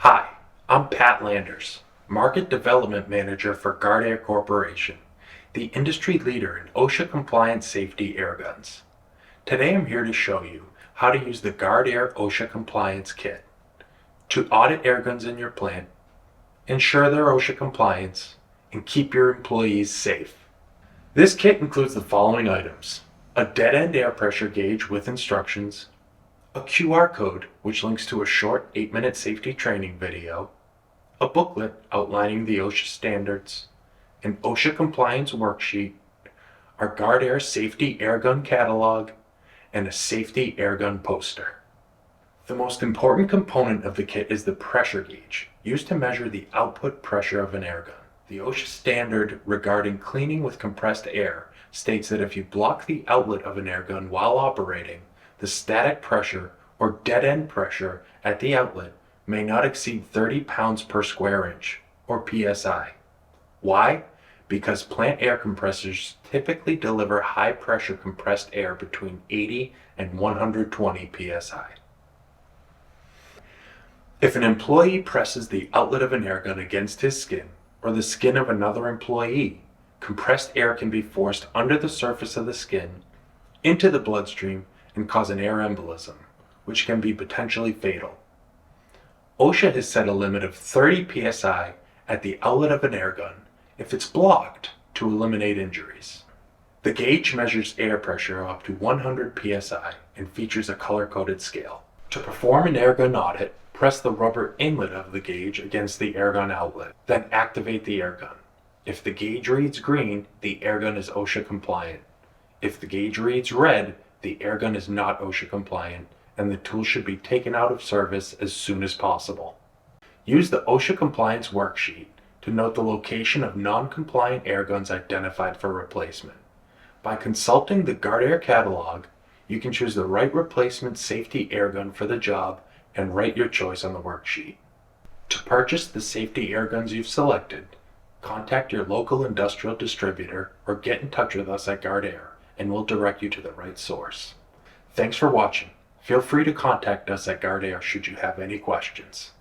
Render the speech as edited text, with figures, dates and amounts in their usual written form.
Hi, I'm Pat Landers, Market Development Manager for Guardair Corporation, the industry leader in OSHA compliant safety airguns. Today I'm here to show you how to use the Guardair OSHA Compliance Kit to audit airguns in your plant, ensure their OSHA compliance, and keep your employees safe. This kit includes the following items: a dead-end air pressure gauge with instructions, a QR code which links to a short 8-minute safety training video, a booklet outlining the OSHA standards, an OSHA compliance worksheet, our Guardair safety airgun catalog, and a safety airgun poster. The most important component of the kit is the pressure gauge, used to measure the output pressure of an airgun. The OSHA standard regarding cleaning with compressed air states that if you block the outlet of an airgun while operating, the static pressure or dead-end pressure at the outlet may not exceed 30 pounds per square inch, or PSI. Why? Because plant air compressors typically deliver high-pressure compressed air between 80 and 120 PSI. If an employee presses the outlet of an airgun against his skin or the skin of another employee, compressed air can be forced under the surface of the skin into the bloodstream and cause an air embolism, which can be potentially fatal. OSHA has set a limit of 30 psi at the outlet of an airgun if it's blocked to eliminate injuries. The gauge measures air pressure up to 100 psi and features a color-coded scale. To perform an airgun audit, press the rubber inlet of the gauge against the airgun outlet, then activate the airgun. If the gauge reads green, the airgun is OSHA compliant. If the gauge reads red, the airgun is not OSHA compliant, and the tool should be taken out of service as soon as possible. Use the OSHA compliance worksheet to note the location of non-compliant airguns identified for replacement. By consulting the Guardair catalog, you can choose the right replacement safety airgun for the job and write your choice on the worksheet. To purchase the safety airguns you've selected, contact your local industrial distributor or get in touch with us at Guardair, and we'll direct you to the right source. Thanks for watching. Feel free to contact us at Guardair should you have any questions.